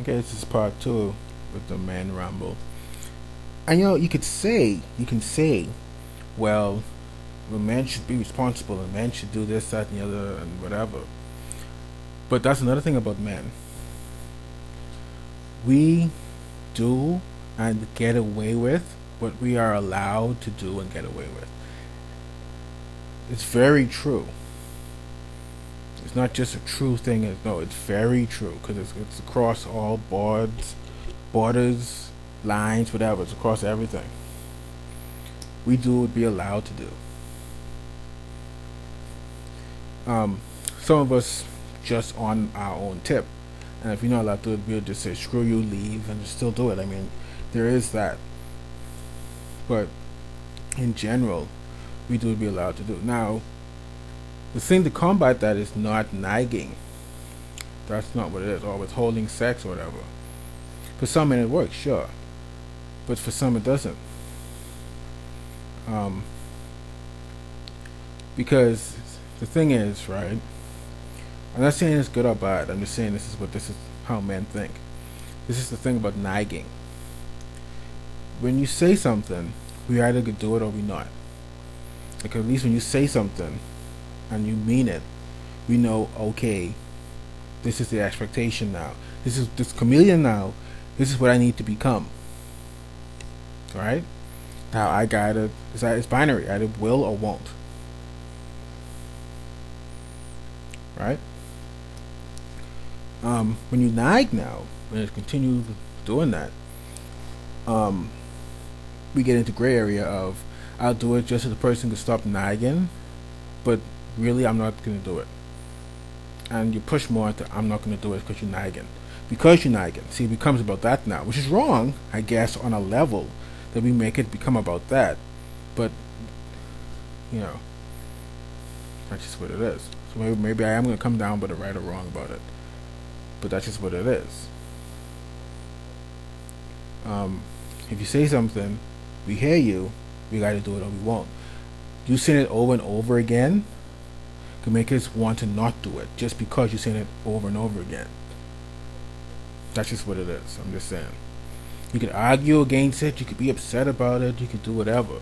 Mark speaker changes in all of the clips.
Speaker 1: Okay, this is part two with the man ramble. And you can say, well, the man should be responsible, and man should do this, that, and the other, and whatever. But that's another thing about men. We do and get away with what we are allowed to do and get away with. It's very true. It's not just a true thing. No, it's very true because it's across all borders, lines, whatever. It's across everything. We do what we allowed to do. Some of us just on our own tip, and if you're not allowed to do it, we'll just say screw you, leave, and still do it. I mean, there is that, but in general, we do what we're allowed to do. Now, the thing to combat that is not nagging. That's not what it is, or withholding sex or whatever. For some men it works, sure, but for some it doesn't. Because the thing is, right? I'm not saying it's good or bad. I'm just saying this is how men think. This is the thing about nagging. When you say something, we either could do it or we not. Like at least when you say something and you mean it, we know, okay, this is the expectation now. This is this chameleon now. This is what I need to become. Alright? Now I gotta it's binary, either will or won't. Right? When you nag now, when it continues doing that, we get into gray area of I'll do it just so the person can stop nagging, but really I'm not gonna do it. And you push more into I'm not gonna do it because you're nagging. Because you're nagging. See, it becomes about that now, which is wrong, I guess, on a level that we make it become about that. But you know, that's just what it is. So maybe I am gonna come down with a right or wrong about it. But that's just what it is. If you say something, we hear you, we gotta do it or we won't. You saying it over and over again can make us want to not do it just because you're saying it over and over again. That's just what it is. I'm just saying. You could argue against it, you could be upset about it, you could do whatever.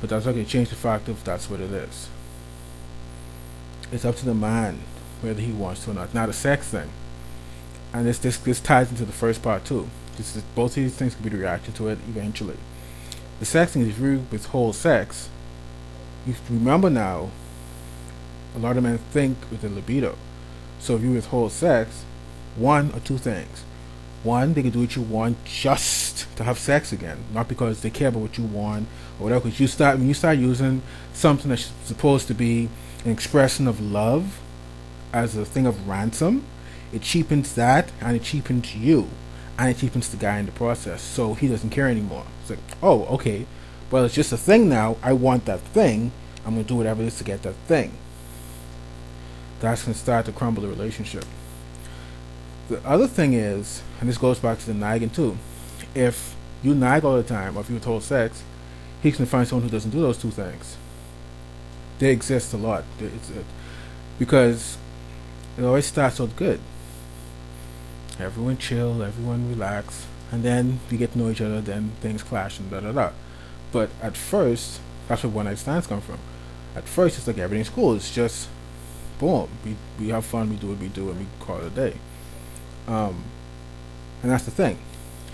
Speaker 1: But that's not gonna change the fact of that's what it is. It's up to the man whether he wants to or not. Now the sex thing. And this ties into the first part too. Both of these things could be the reaction to it eventually. The sex thing is, if you withhold sex, you remember now, a lot of men think with the libido. So if you withhold sex, one or two things. One, they can do what you want just to have sex again, not because they care about what you want or whatever. Because when you start using something that's supposed to be an expression of love as a thing of ransom, it cheapens that, and it cheapens you, and it cheapens the guy in the process. So he doesn't care anymore. It's like, oh, okay, well, it's just a thing now. I want that thing. I'm gonna do whatever it is to get that thing. That's gonna start to crumble the relationship. The other thing is, and this goes back to the nagging too. If you nag all the time, or if you withhold sex, he's gonna find someone who doesn't do those two things. They exist a lot. Because it always starts out good. Everyone chill, everyone relax, and then we get to know each other, then things clash and da da da. But at first, that's where one night stands come from. At first, it's like everything's cool. It's just, boom, we have fun, we do what we do, and we call it a day. And that's the thing.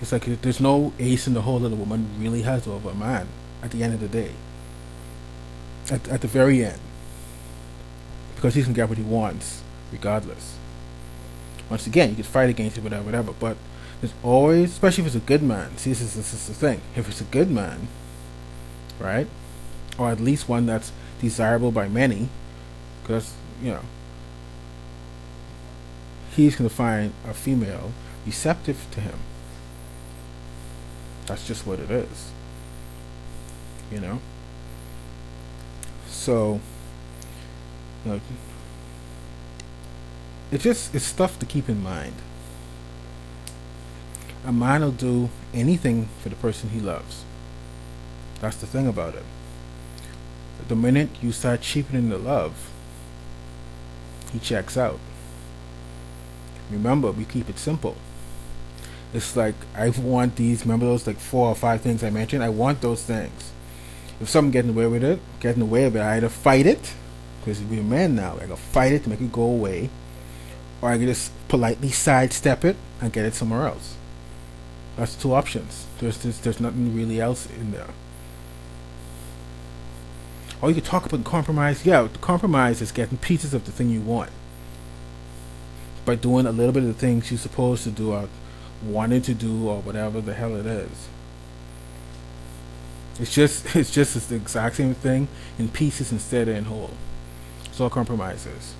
Speaker 1: It's like there's no ace in the hole that a woman really has over a man at the end of the day. At the very end. Because he can get what he wants, regardless. Once again, you can fight against it, whatever. But there's always, especially if it's a good man. See, this is the thing. If it's a good man, right, or at least one that's desirable by many, because he's gonna find a female receptive to him. That's just what it is. So, it's stuff to keep in mind. A man will do anything for the person he loves. That's the thing about it. The minute you start cheapening the love, he checks out. Remember, we keep it simple. It's like I want these. Remember those like 4 or 5 things I mentioned? I want those things. If something getting away with it, I either fight it, because we're men now. I gotta fight it to make it go away, or I can just politely sidestep it and get it somewhere else. That's 2 options. There's nothing really else in there. Or you could talk about compromise. Yeah, the compromise is getting pieces of the thing you want by doing a little bit of the things you're supposed to do or wanted to do or whatever the hell it is. It's the exact same thing in pieces instead of in whole. That's all compromise is.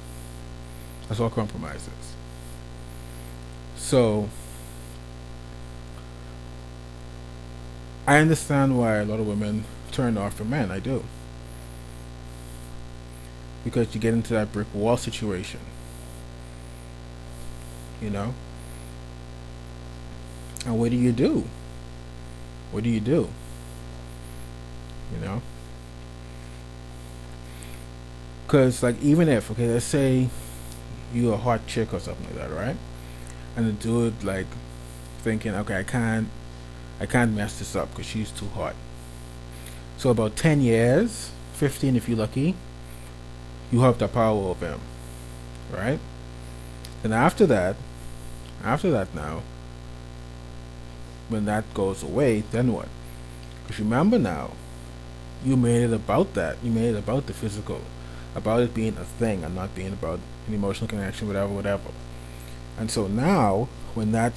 Speaker 1: That's all compromise is. So I understand why a lot of women turn off from men. I do. Because you get into that brick wall situation. You know? And what do you do? What do you do? You know? Because, like, even if, okay, let's say you're a hot chick or something like that, right? And the dude, like, thinking, okay, I can't mess this up because she's too hot. So about 10 years, 15 if you're lucky, you have the power over him, right? Then after that now, when that goes away, then what? Because remember now, you made it about that. You made it about the physical, about it being a thing and not being about an emotional connection, whatever. And so now, when that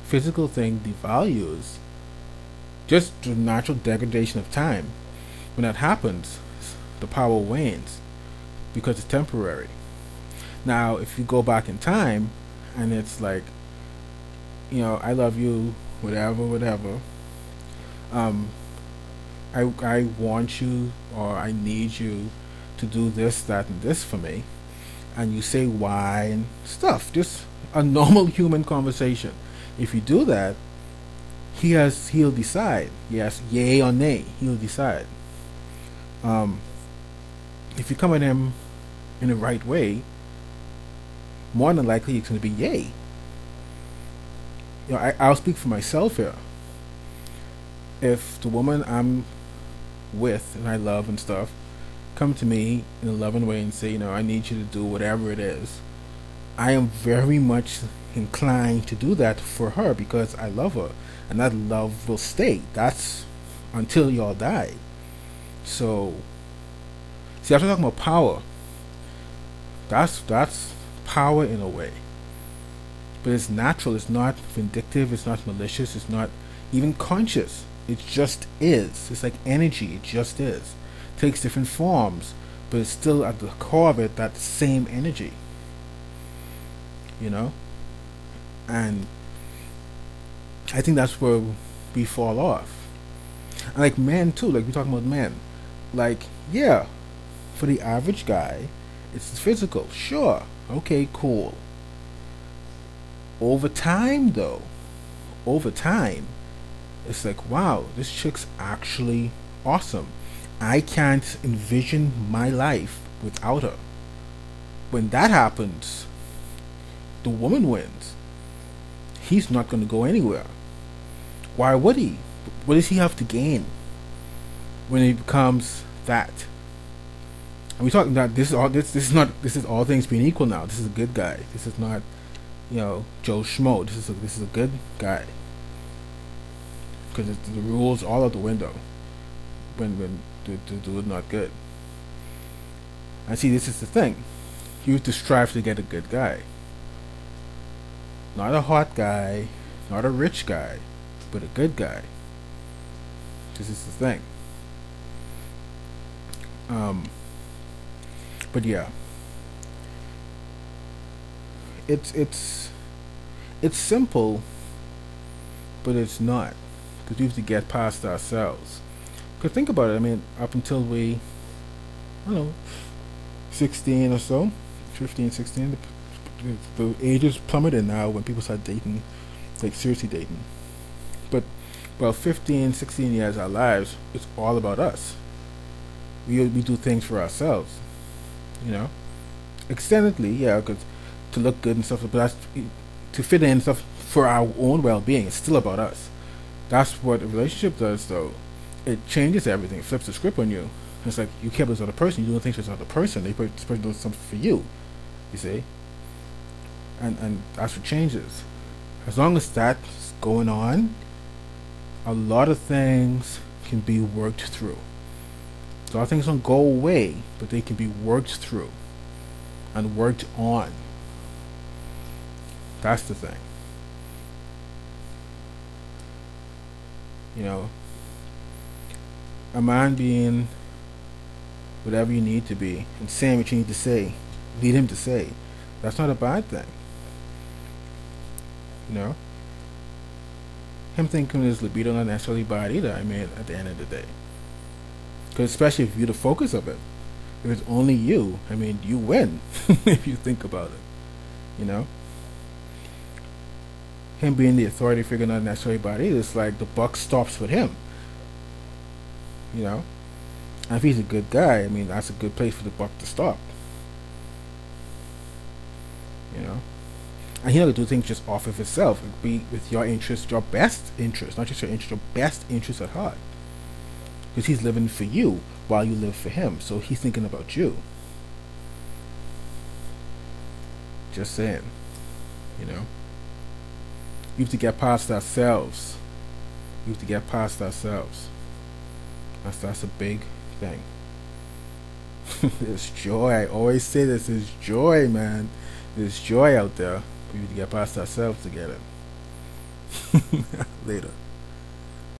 Speaker 1: physical thing devalues, just the natural degradation of time, when that happens, the power wanes because it's temporary. Now, if you go back in time, and it's like, I love you, whatever. I want you or I need you to do this, that, and this for me, and you say why and stuff, just a normal human conversation. If you do that, he'll decide, yes, yay or nay. He'll decide. If you come at him in the right way, more than likely it's going to be yay. I'll speak for myself here. If the woman I'm with and I love and stuff come to me in a loving way and say, I need you to do whatever it is, I am very much inclined to do that for her because I love her, and that love will stay. That's until y'all die. So, see, after talking about power, that's power in a way, but it's natural. It's not vindictive. It's not malicious. It's not even conscious. It just is. It's like energy. It just is. It takes different forms, but it's still at the core of it that same energy. And I think that's where we fall off. And like men too, like we're talking about men. Like, yeah, for the average guy, it's physical. Sure. Okay, cool. Over time, it's like, wow, this chick's actually awesome. I can't envision my life without her. When that happens, the woman wins. He's not going to go anywhere. Why would he? What does he have to gain when he becomes that? And we're talking about this is all things being equal now. This is a good guy. This is not, Joe Schmo. This is a good guy. Because the rules all out the window when the dude not good. And see, this is the thing. You have to strive to get a good guy. Not a hot guy, not a rich guy, but a good guy. This is the thing. But yeah, it's simple, but it's not, because we have to get past ourselves. Because think about it. I mean, up until we, 16 or so, 15, 16, the ages plummeted now when people start dating, like seriously dating. But about 15, 16 years of our lives, it's all about us. We do things for ourselves, extendedly, yeah, because to look good and stuff, but that's to fit in stuff for our own well-being. It's still about us. That's what a relationship does, though. It changes everything. It flips the script on you. It's like you care about this other person. You doing things for this other person. This person doing something for you. You see, and that's what changes. As long as that's going on, a lot of things can be worked through. A lot of things don't go away, but they can be worked through and worked on. That's the thing. You know, a man being whatever you need to be and saying what you need to say, need him to say, that's not a bad thing. You know, him thinking his libido not necessarily bad either. I mean, at the end of the day, because especially if you're the focus of it, if it's only you, I mean, you win if you think about it. You know, him being the authority figure not necessarily bad either. It's like the buck stops with him. You know, and if he's a good guy, I mean, that's a good place for the buck to stop. You know, and he's not gonna do things just off of himself. It'd be with your interest, your best interest, not just your interest, your best interest at heart. Because he's living for you while you live for him. So he's thinking about you. Just saying. You know, we have to get past ourselves. We have to get past ourselves. That's a big thing. There's joy. I always say this. There's joy, man. There's joy out there. We need to get past ourselves to get it. Later.